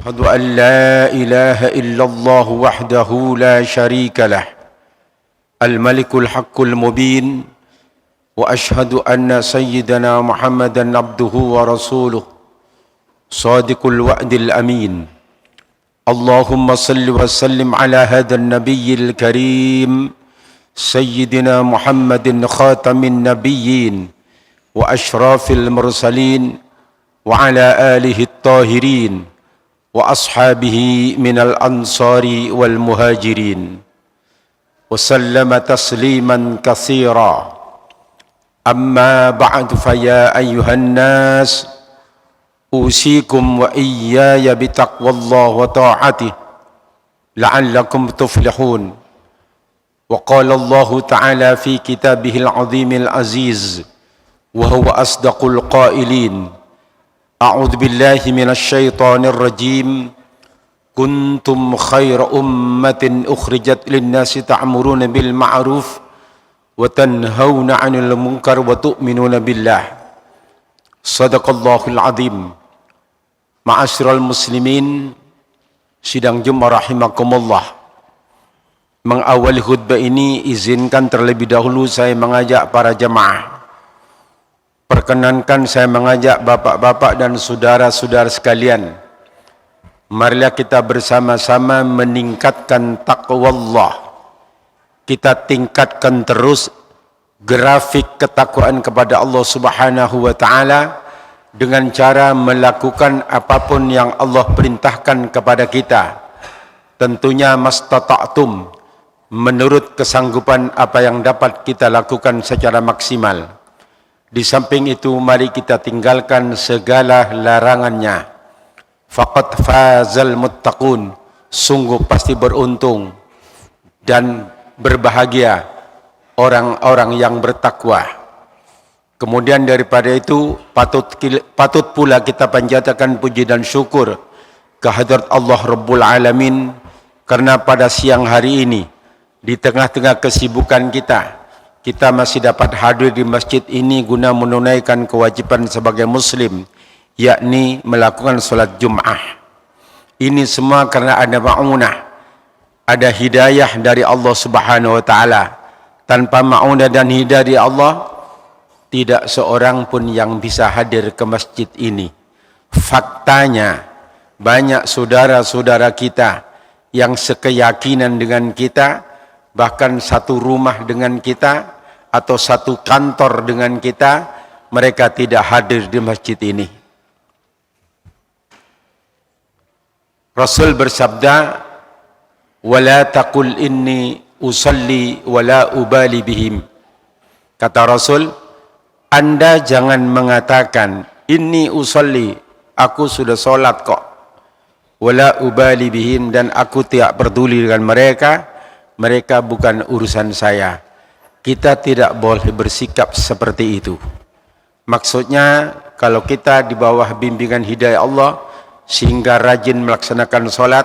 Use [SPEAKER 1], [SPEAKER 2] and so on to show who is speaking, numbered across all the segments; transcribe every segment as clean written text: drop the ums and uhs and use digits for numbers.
[SPEAKER 1] أشهد أن لا إله إلا الله وحده لا شريك له الملك الحق المبين وأشهد أن سيدنا محمدا عبده ورسوله صادق الوعد الأمين اللهم صل وسلم على هذا النبي الكريم سيدنا محمد خاتم النبيين وأشراف المرسلين وعلى آله الطاهرين وأصحابه من الأنصار والمهاجرين وسلم تسليما كثيرا أما بعد فيا أيها الناس أوصيكم وإياي بتقوى الله وطاعته لعلكم تفلحون وقال الله تعالى في كتابه العظيم العزيز وهو أصدق القائلين أعوذ بالله من الشيطان الرجيم كنتم خير أمة أخرجت للناس تأمرون بالمعروف وتنهون عن المنكر وتؤمنون بالله صدق الله العظيم Ma'asyiral muslimin, sidang Jumat rahimakumullah. Mengawali khutbah ini izinkan terlebih dahulu saya mengajak para jemaah. Perkenankan saya mengajak bapak-bapak dan saudara-saudara sekalian. Marilah kita bersama-sama meningkatkan taqwa Allah. Kita tingkatkan terus grafik ketakwaan kepada Allah Subhanahu wa taala dengan cara melakukan apapun yang Allah perintahkan kepada kita. Tentunya mastata'tum, menurut kesanggupan apa yang dapat kita lakukan secara maksimal. Di samping itu mari kita tinggalkan segala larangannya. Faqad fazal muttaqun, sungguh pasti beruntung dan berbahagia orang-orang yang bertakwa. Kemudian daripada itu patut pula kita panjatkan puji dan syukur kehadrat Allah Rabbul Alamin, karena pada siang hari ini di tengah-tengah kesibukan kita masih dapat hadir di masjid ini guna menunaikan kewajiban sebagai muslim, yakni melakukan salat Jum'ah. Ini semua karena ada ma'unah, ada hidayah dari Allah Subhanahu wa taala. Tanpa ma'unah dan hidayah dari Allah, tidak seorang pun yang bisa hadir ke masjid ini. Faktanya, banyak saudara-saudara kita yang sekeyakinan dengan kita, bahkan satu rumah dengan kita, atau satu kantor dengan kita, mereka tidak hadir di masjid ini. Rasul bersabda, "Wala taqul inni usalli wala ubali bihim." Kata Rasul, Anda jangan mengatakan inni usalli, aku sudah solat kok, wala ubali bihim, dan aku tidak peduli dengan mereka, mereka bukan urusan saya. Kita tidak boleh bersikap seperti itu. Maksudnya kalau kita di bawah bimbingan hidayah Allah sehingga rajin melaksanakan solat,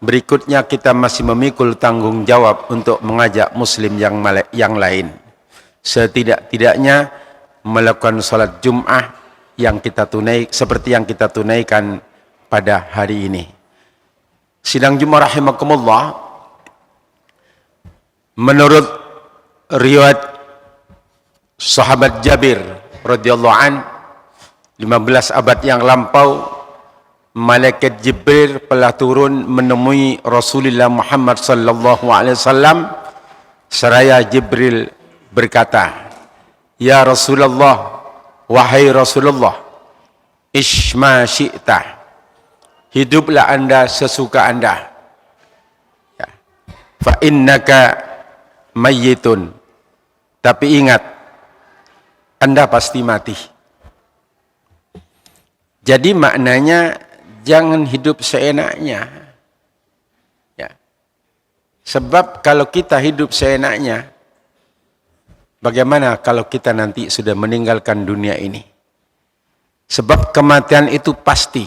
[SPEAKER 1] berikutnya kita masih memikul tanggung jawab untuk mengajak muslim yang lain. Setidak-tidaknya melakukan salat Jum'ah yang kita seperti yang kita tunaikan pada hari ini. Sidang Jumat rahimakumullah, menurut riwayat sahabat Jabir radhiyallahu an, 15 abad yang lampau, malaikat Jibril telah turun menemui Rasulullah Muhammad sallallahu alaihi wasallam. Seraya Jibril berkata, "Ya Rasulullah, wahai Rasulullah, ishma syi'ta, hiduplah Anda sesuka Anda. Ya. Fa innaka mayyitun, tapi ingat, Anda pasti mati." Jadi maknanya jangan hidup seenaknya. Ya. Sebab kalau kita hidup seenaknya, bagaimana kalau kita nanti sudah meninggalkan dunia ini? Sebab kematian itu pasti.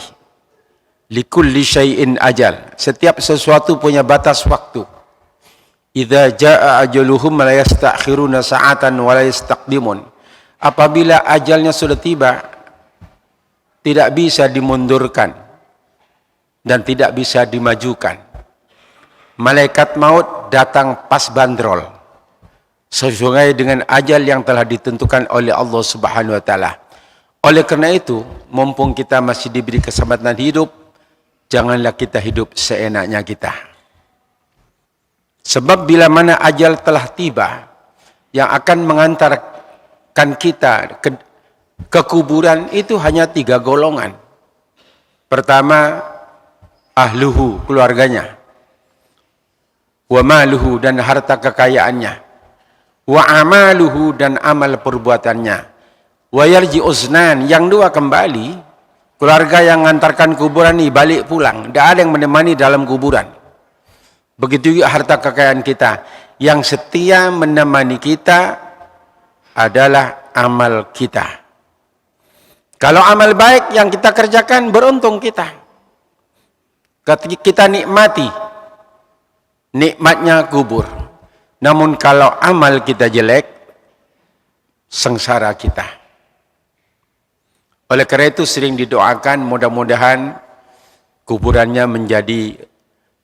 [SPEAKER 1] Likulli syai'in ajal. Setiap sesuatu punya batas waktu. Idza jaa ajaluhum la yastakhiruna sa'atan wa la yastaqdimun. Apabila ajalnya sudah tiba, tidak bisa dimundurkan. dan tidak bisa dimajukan. Malaikat maut datang pas bandrol sesuai dengan ajal yang telah ditentukan oleh Allah Subhanahu wa taala. Oleh karena itu, mumpung kita masih diberi kesempatan hidup, janganlah kita hidup seenaknya kita. Sebab bila mana ajal telah tiba yang akan mengantarkan kita ke kuburan, itu hanya 3 golongan. Pertama, ahluhu, keluarganya. Wa maluhu, dan harta kekayaannya. Wa amaluhu, dan amal perbuatannya. Wa yarji uznan, yang 2 kembali. Keluarga yang mengantarkan kuburan ini balik pulang, tidak ada yang menemani dalam kuburan. Begitu juga harta kekayaan kita. Yang setia menemani kita adalah amal kita. Kalau amal baik yang kita kerjakan, beruntung kita. Kita nikmati nikmatnya kubur. Namun kalau amal kita jelek, sengsara kita. Oleh karena itu sering didoakan mudah-mudahan kuburannya menjadi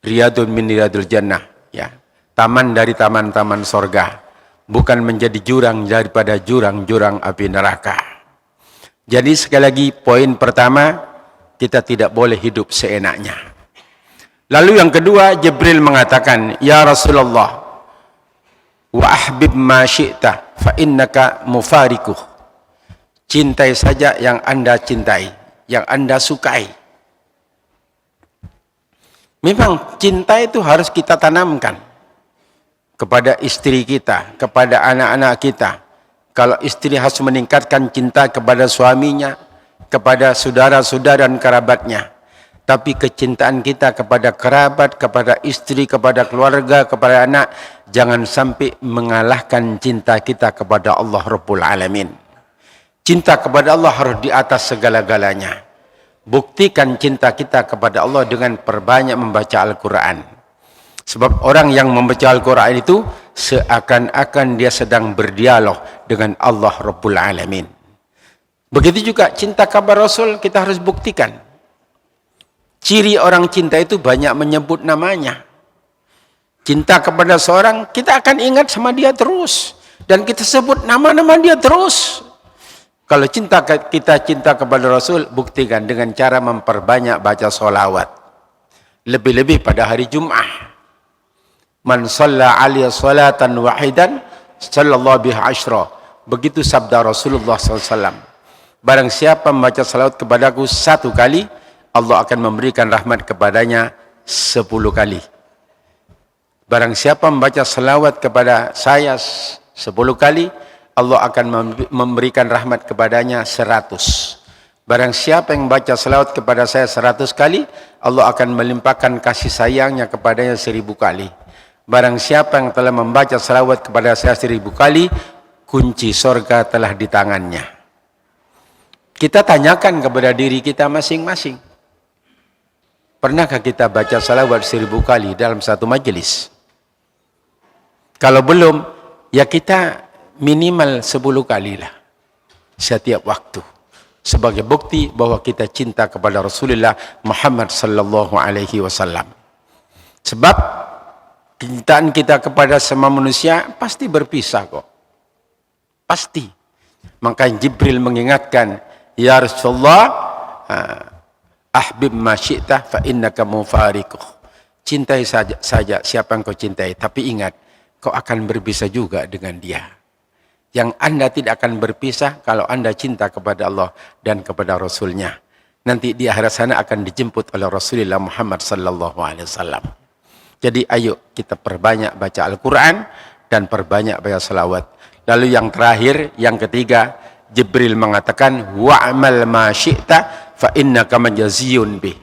[SPEAKER 1] riyadun min riyadul jannah, ya. Taman dari taman-taman sorga, bukan menjadi jurang daripada jurang-jurang api neraka. Jadi sekali lagi, poin pertama, kita tidak boleh hidup seenaknya. Lalu yang kedua, Jibril mengatakan, ya Rasulullah, wa ahbib ma syi'ta fa innaka mufarikuh. Cintai saja yang Anda cintai, yang Anda sukai. Memang cinta itu harus kita tanamkan kepada istri kita, kepada anak-anak kita. Kalau istri harus meningkatkan cinta kepada suaminya, kepada saudara-saudara dan kerabatnya. Tapi kecintaan kita kepada kerabat, kepada istri, kepada keluarga, kepada anak, jangan sampai mengalahkan cinta kita kepada Allah Rabbul Alamin. Cinta kepada Allah harus di atas segala-galanya. Buktikan cinta kita kepada Allah dengan perbanyak membaca Al-Quran. Sebab orang yang membaca Al-Quran itu seakan-akan dia sedang berdialog dengan Allah Rabbul Alamin. Begitu juga cinta kepada Rasul kita harus buktikan. Ciri orang cinta itu banyak menyebut namanya. Cinta kepada seorang, kita akan ingat sama dia terus. Dan kita sebut nama-nama dia terus. Kalau kita cinta kepada Rasul, buktikan dengan cara memperbanyak baca sholawat. Lebih-lebih pada hari Jum'ah. Man shalla alaihi salatan wahidan, sallallahu biha asyra. Begitu sabda Rasulullah SAW. Barang siapa membaca salawat kepadaku 1 kali, Allah akan memberikan rahmat kepadanya 10 kali. Barang siapa membaca salawat kepada saya 10 kali, Allah akan memberikan rahmat kepadanya 100. Barang siapa yang baca salawat kepada saya 100 kali, Allah akan melimpahkan kasih sayangnya kepadanya 1000 kali. Barang siapa yang telah membaca salawat kepada saya 1000 kali, kunci sorga telah di tangannya. Kita tanyakan kepada diri kita masing-masing. Pernahkah kita baca salawat 1000 kali dalam satu majelis? Kalau belum, ya kita minimal 10 kali lah setiap waktu, sebagai bukti bahwa kita cinta kepada Rasulullah Muhammad sallallahu alaihi wasallam. Sebab cintaan kita kepada semua manusia pasti berpisah kok. Pasti. Maka Jibril mengingatkan, ya Rasulullah, ahbib ma syi'ta fa innaka mufarikuh. Cintai saja siapa yang kau cintai, tapi ingat kau akan berpisah juga dengan dia. Yang Anda tidak akan berpisah kalau Anda cinta kepada Allah dan kepada Rasulnya. Nanti di akhirat sana akan dijemput oleh Rasulullah Muhammad sallallahu alaihi wasallam. Jadi ayo kita perbanyak baca Al-Quran dan perbanyak baca salawat. Lalu yang terakhir, yang ketiga, Jibril mengatakan, wa'amal ma syi'ta fa innaka majaziyun bih.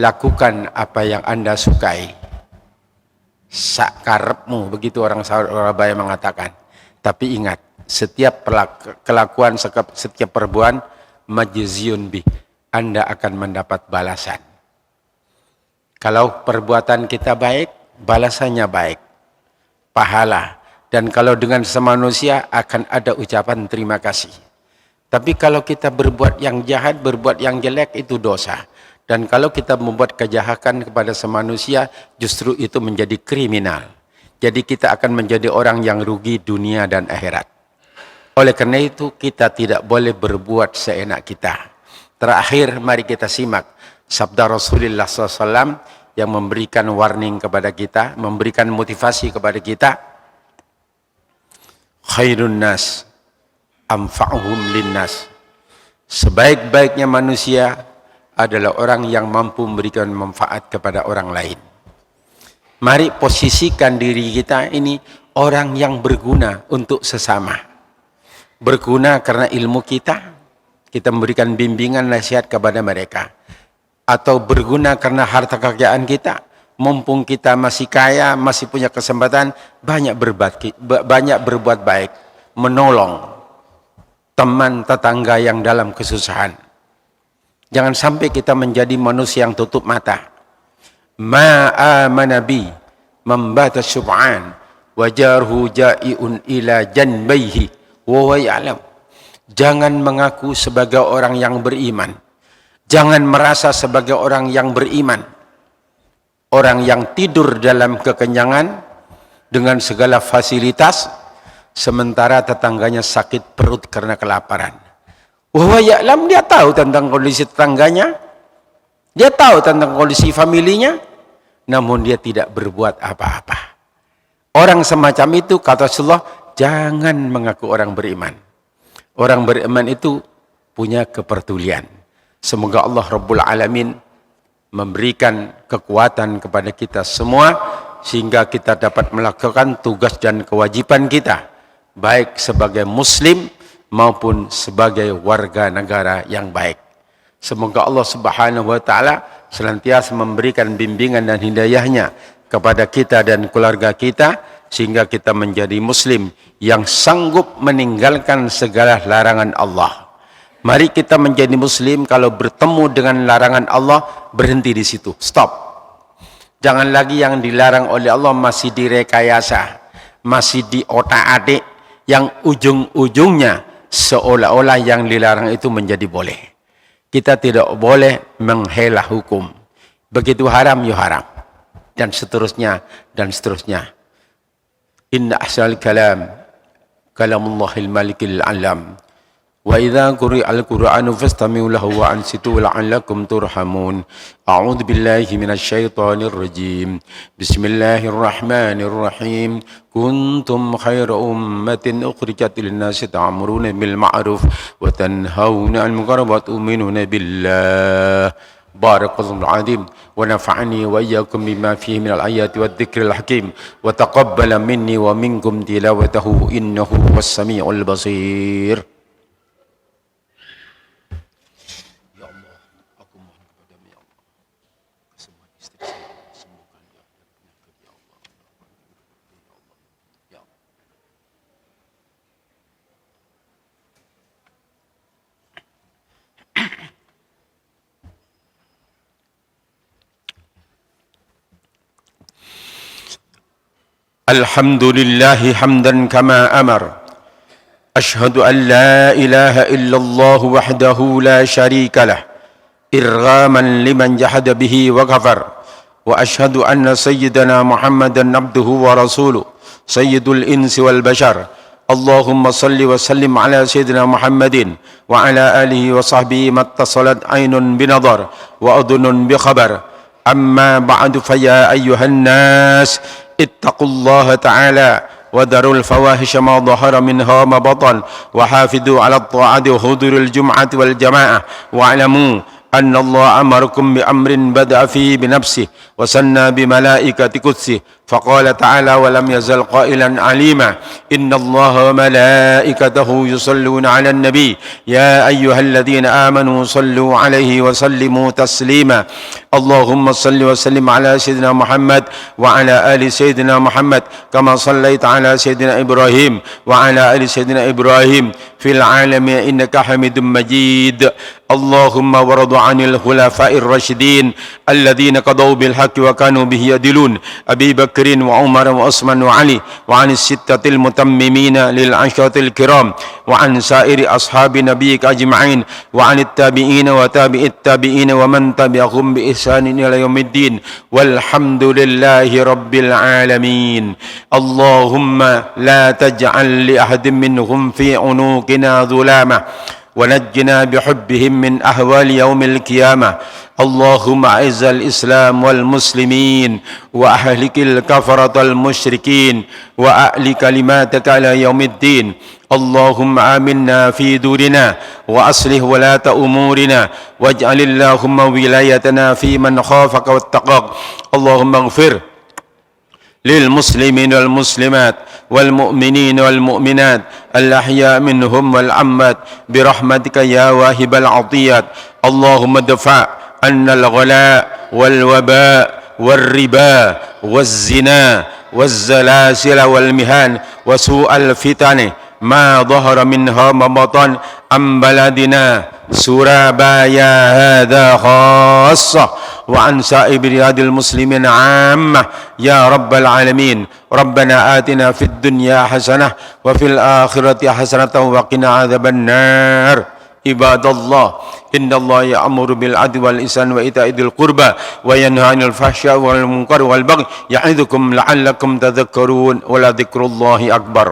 [SPEAKER 1] Lakukan apa yang Anda sukai. Sakarepmu, begitu orang Surabaya mengatakan. Tapi ingat, setiap kelakuan, setiap perbuatan, majaziyun bih, Anda akan mendapat balasan. Kalau perbuatan kita baik, balasannya baik, pahala. Dan kalau dengan semanusia akan ada ucapan terima kasih. Tapi kalau kita berbuat yang jahat, berbuat yang jelek, itu dosa. Dan kalau kita membuat kejahatan kepada semanusia, justru itu menjadi kriminal. Jadi kita akan menjadi orang yang rugi dunia dan akhirat. Oleh karena itu, kita tidak boleh berbuat seenak kita. Terakhir, mari kita simak sabda Rasulullah SAW yang memberikan warning kepada kita, memberikan motivasi kepada kita. Khairun nas, anfa'uhum linnas. Sebaik-baiknya manusia adalah orang yang mampu memberikan manfaat kepada orang lain. Mari posisikan diri kita ini orang yang berguna untuk sesama. Berguna karena ilmu kita memberikan bimbingan nasihat kepada mereka. Atau berguna karena harta kekayaan kita. Mumpung kita masih kaya, masih punya kesempatan, banyak berbuat baik. Menolong teman tetangga yang dalam kesusahan. Jangan sampai kita menjadi manusia yang tutup mata. Ma'amana bi membata syub'an wajarhu ja'iun ila janbaihi wa huwa ya'lam. Jangan mengaku sebagai orang yang beriman. Jangan merasa sebagai orang yang beriman. Orang yang tidur dalam kekenyangan dengan segala fasilitas, sementara tetangganya sakit perut karena kelaparan. Wahwa ya'lam, dia tahu tentang kondisi tetangganya, dia tahu tentang kondisi familinya, namun dia tidak berbuat apa-apa. Orang semacam itu, kata Rasulullah, jangan mengaku orang beriman. Orang beriman itu punya kepedulian. Semoga Allah Rabbul Alamin memberikan kekuatan kepada kita semua, sehingga kita dapat melakukan tugas dan kewajiban kita, baik sebagai muslim, maupun sebagai warga negara yang baik. Semoga Allah Subhanahu wa taala senantiasa memberikan bimbingan dan hidayahnya kepada kita dan keluarga kita, sehingga kita menjadi muslim yang sanggup meninggalkan segala larangan Allah. Mari kita menjadi muslim, kalau bertemu dengan larangan Allah, berhenti di situ, stop. Jangan lagi yang dilarang oleh Allah masih direkayasa, masih diotak-atik, yang ujung-ujungnya seolah-olah yang dilarang itu menjadi boleh. Kita tidak boleh menghela hukum. Begitu haram, ya haram. Dan seterusnya, dan seterusnya. Inna ahsanal kalam, kalamullahil malikil alam. Wa idza quri'al Qur'anu fastami'u lahu wa ansitu la'allakum turhamun. A'udzu billahi minasy syaithanir rajim. Bismillahirrahmanirrahim. Kuntum khairu ummatin ukhrijat lin-nasi ta'muruna bil ma'ruf wa tanhauna 'anil munkar wa tu'minuna billah. Barakallahu azim wa nafa'ani wa iyyakum bima fihi minal ayati wadh-dhikril hakim wa taqabbala minni wa minkum tilawatahu innahu was-sami'ul basir. Alhamdulillahi hamdan kama amar. Ashhadu an la ilaha illallah wahdahu la syarika lah. Irghaman liman jahada bihi wa kafar. Wa ashhadu anna sayyidana Muhammadan abduhu wa rasuluh. Sayyidul insi wal bashar. Allahumma salli wa sallim ala sayyidina Muhammadin wa ala alihi wa sahbihi mattasalat aynun binadar wa adunun bi khabar. Amma ba'du fa ya ayyuhan nas ittaqullaha ta'ala wa darul fawahisha ma dhahara minha ma batan wa hafidhu ala at-ta'ati wa huduril jum'ati wal jama'ah wa alamu anna Allah amarakum bi amrin bada'a fihi bi nafsihi wa sanna bi malaikati qudsihi faqala ta'ala wa lam yazal qailan alima inna Allah wa malaikatahu yusalluna 'alan nabi ya ayyuhalladhina amanu sallu 'alaihi wa sallimu taslima Allahumma salli wa sallim ala sayyidina Muhammad wa ala ali sayyidina Muhammad kama sallaita ala sayyidina Ibrahim wa ala ali sayyidina Ibrahim fil alamin innaka Hamidum Majid. Allahumma waradu 'anil khulafa'ir rasyidin alladhina qadaw bil haqqi wa kanu bihi yadilun Abi Bakr بكر وعمر وعثمان وعلي وعن الستة المتممين للعشرة الكرام وعن سائر أصحاب نبيك أجمعين وعن التابعين وتابع التابعين ومن تبعهم بإحسان إلى يوم الدين والحمد لله رب العالمين. اللهم لا تجعل لأحد منهم في عنقنا ظلامة ونجنا بحبهم من أهوال يوم القيامة. اللهم أعز الإسلام والمسلمين وأهلك الكفرة المشركين وأعل كلماتك على يوم الدين. اللهم آمنا في دورنا وأصلح ولاة أمورنا واجعل اللهم ولايتنا في من خافك واتقاك. اللهم اغفر للمسلمين والمسلمات والمؤمنين والمؤمنات الأحياء منهم والأموات برحمتك يا واهب العطيات. اللهم ادفع عنا الغلاء والوباء والربا والزنا والزلازل والمهان وسوء الفتن ما ظهر منها ما بطن عن بلدنا سورابايا هذا خاصة وعن سائر بلاد المسلمين عامة يا رب العالمين. ربنا آتنا في الدنيا حسنة وفي الآخرة حسنة وقنا عذاب النار. عباد الله إن الله يأمر بالعدل والإحسان وإيتاء ذي القربى وينهى عن الفحشاء والمنكر والبغي يعظكم لعلكم تذكرون ولذكر الله أكبر.